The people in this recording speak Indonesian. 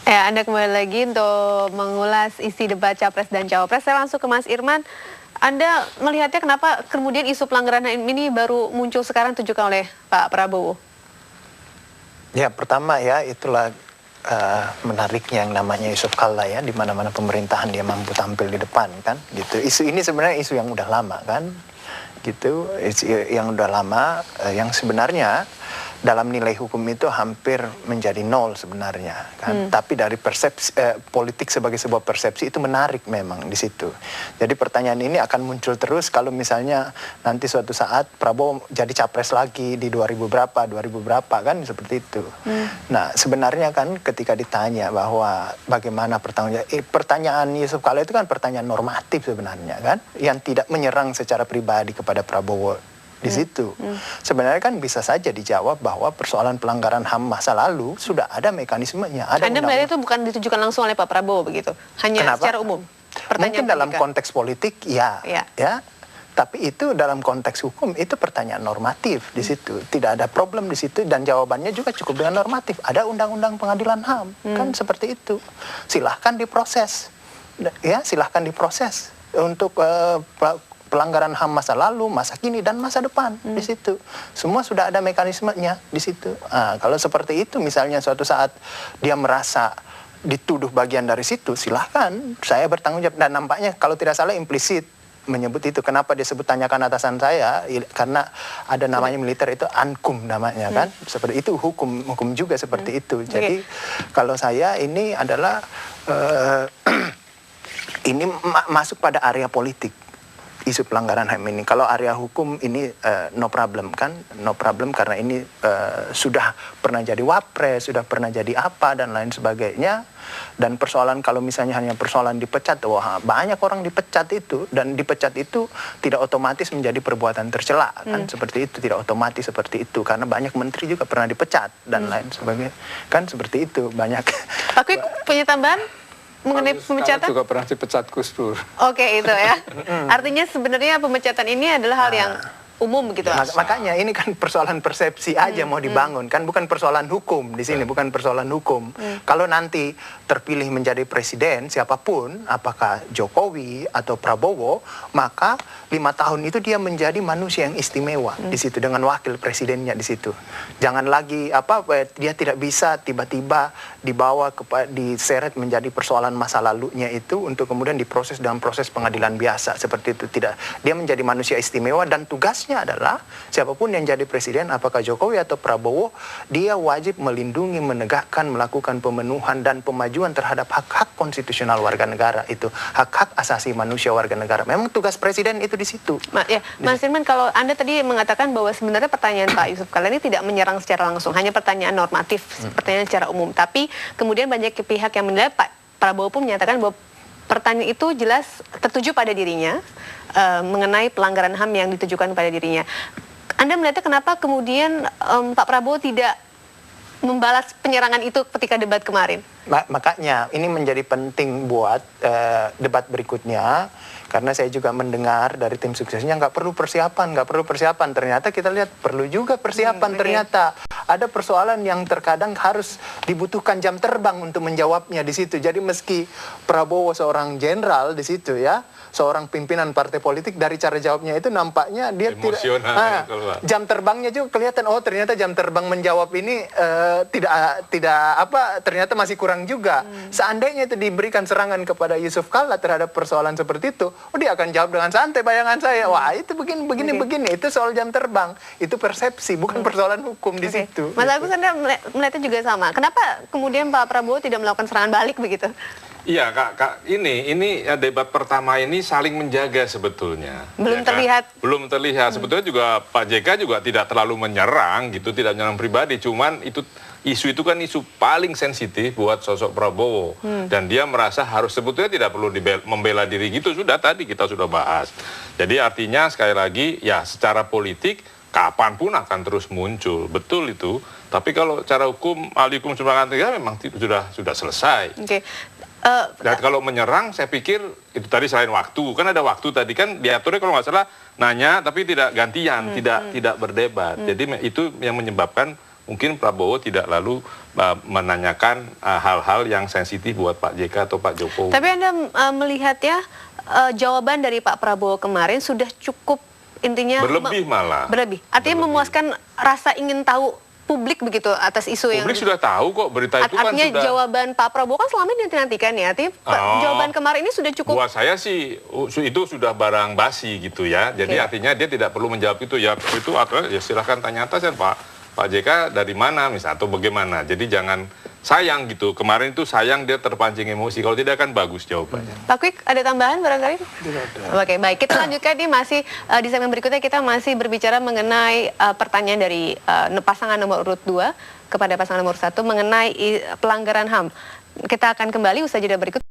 Ya, Anda kembali lagi untuk mengulas isi debat Capres dan Cawapres. Saya langsung ke Mas Irman. Anda melihatnya kenapa kemudian isu pelanggaran HAM ini baru muncul sekarang ditujukan oleh Pak Prabowo? Ya, pertama ya itulah menariknya yang namanya Yusuf Kalla ya, di mana-mana pemerintahan dia mampu tampil di depan kan, gitu. Isu ini sebenarnya isu yang udah lama kan, gitu, isu yang udah lama, yang sebenarnya dalam nilai hukum itu hampir menjadi nol sebenarnya kan. Tapi dari persepsi politik sebagai sebuah persepsi itu menarik memang di situ. Jadi pertanyaan ini akan muncul terus kalau misalnya nanti suatu saat Prabowo jadi capres lagi di 2000 berapa kan, seperti itu. Nah, sebenarnya kan ketika ditanya bahwa bagaimana pertanyaan Yusuf Kalla itu kan pertanyaan normatif sebenarnya kan, yang tidak menyerang secara pribadi kepada Prabowo. Di situ sebenarnya kan bisa saja dijawab bahwa persoalan pelanggaran HAM masa lalu sudah ada mekanismenya. Anda melihat itu bukan ditujukan langsung oleh Pak Prabowo begitu? Hanya Kenapa? secara umum? Mungkin dalam konteks politik ya. Tapi itu dalam konteks hukum itu pertanyaan normatif di situ. Tidak ada problem di situ dan jawabannya juga cukup dengan normatif. Ada undang-undang pengadilan HAM kan, seperti itu. Silahkan diproses. Ya, silahkan diproses untuk pelanggaran HAM masa lalu, masa kini, dan masa depan di situ. Semua sudah ada mekanismenya di situ. Nah, kalau seperti itu, misalnya suatu saat dia merasa dituduh bagian dari situ, silahkan saya bertanggung jawab. Dan nampaknya kalau tidak salah implisit menyebut itu. Kenapa dia sebut tanyakan atasan saya? Karena ada namanya militer itu ankum namanya kan. Seperti itu, hukum juga seperti itu. Jadi kalau saya ini adalah ini masuk pada area politik. Isu pelanggaran HAM ini. Kalau area hukum ini no problem kan, no problem karena ini sudah pernah jadi wapres, sudah pernah jadi apa dan lain sebagainya. Dan persoalan kalau misalnya hanya persoalan dipecat, wah banyak orang dipecat itu, dan dipecat itu tidak otomatis menjadi perbuatan tercela kan, seperti itu, tidak otomatis seperti itu karena banyak menteri juga pernah dipecat dan lain sebagainya kan, seperti itu banyak. Tapi punya tambahan mengenai pemecatan? Juga pernah dipecat Gus Dur. Oke, itu ya. Artinya sebenarnya pemecatan ini adalah hal yang umum gitu. Makanya ini kan persoalan persepsi aja mau dibangun kan, bukan persoalan hukum di sini, bukan persoalan hukum. Kalau nanti terpilih menjadi presiden siapapun, apakah Jokowi atau Prabowo, maka 5 tahun itu dia menjadi manusia yang istimewa di situ dengan wakil presidennya di situ. Jangan lagi dia tidak bisa tiba-tiba dibawa diseret menjadi persoalan masa lalunya itu untuk kemudian diproses dalam proses pengadilan biasa seperti itu. Tidak, dia menjadi manusia istimewa dan tugasnya adalah siapapun yang jadi presiden, apakah Jokowi atau Prabowo, dia wajib melindungi, menegakkan, melakukan pemenuhan dan pemajuan terhadap hak-hak konstitusional warga negara itu, hak-hak asasi manusia warga negara. Memang tugas presiden itu di situ. Mas Irman, kalau Anda tadi mengatakan bahwa sebenarnya pertanyaan Pak Yusuf Kalla ini tidak menyerang secara langsung, hanya pertanyaan normatif, pertanyaan secara umum. Tapi kemudian banyak pihak yang menilai, Pak Prabowo pun menyatakan bahwa pertanyaan itu jelas tertuju pada dirinya, mengenai pelanggaran HAM yang ditujukan pada dirinya. Anda melihatnya kenapa kemudian Pak Prabowo tidak membalas penyerangan itu ketika debat kemarin? Makanya ini menjadi penting buat debat berikutnya, karena saya juga mendengar dari tim suksesnya nggak perlu persiapan. Ternyata kita lihat perlu juga persiapan. Ternyata ada persoalan yang terkadang harus dibutuhkan jam terbang untuk menjawabnya di situ. Jadi meski Prabowo seorang jenderal di situ ya, seorang pimpinan partai politik, dari cara jawabnya itu nampaknya dia tidak jam terbangnya juga kelihatan. Oh, ternyata jam terbang menjawab ini ternyata masih kurang juga. Seandainya itu diberikan serangan kepada Yusuf Kalla terhadap persoalan seperti itu, dia akan jawab dengan santai, bayangan saya. Wah, itu begini. Itu soal jam terbang. Itu persepsi, bukan persoalan hukum di situ. Mas Agus, Anda melihatnya juga sama. Kenapa kemudian Pak Prabowo tidak melakukan serangan balik begitu? Iya, Kak, ini debat pertama ini saling menjaga sebetulnya. Belum terlihat. Belum terlihat. Sebetulnya juga Pak JK juga tidak terlalu menyerang gitu, tidak menyerang pribadi, cuman isu itu kan isu paling sensitif buat sosok Prabowo. Dan dia merasa harus sebetulnya tidak perlu membela diri gitu, tadi kita sudah bahas. Jadi artinya sekali lagi ya secara politik kapanpun akan terus muncul, betul itu. Tapi kalau cara hukum, ahli hukum sebagainya memang sudah selesai. Dan kalau menyerang, saya pikir itu tadi selain waktu, kan ada waktu tadi kan diaturnya kalau nggak salah nanya tapi tidak gantian, tidak berdebat. Jadi itu yang menyebabkan mungkin Prabowo tidak lalu menanyakan hal-hal yang sensitif buat Pak JK atau Pak Jokowi. Tapi Anda melihatnya jawaban dari Pak Prabowo kemarin sudah cukup, intinya Berlebih malah. Berlebih. Artinya memuaskan rasa ingin tahu publik begitu atas isu yang... Publik sudah tahu kok, berita itu kan artinya sudah... jawaban Pak Prabowo kan selama ini dinantikan ya. Artinya jawaban kemarin ini sudah cukup... Buat saya sih itu sudah barang basi gitu ya. Jadi artinya dia tidak perlu menjawab itu. Ya itu atau ya silahkan tanya atas ya Pak JK dari mana misalnya atau bagaimana. Jadi jangan sayang gitu. Kemarin itu sayang dia terpancing emosi. Kalau tidak kan bagus jawabannya. Pak Kwik, ada tambahan barangkali? Tidak ada. Oke, baik. Kita lanjutkan ini masih di segmen berikutnya kita masih berbicara mengenai pertanyaan dari pasangan nomor urut 2 kepada pasangan nomor 1 mengenai pelanggaran HAM. Kita akan kembali usai jeda berikut.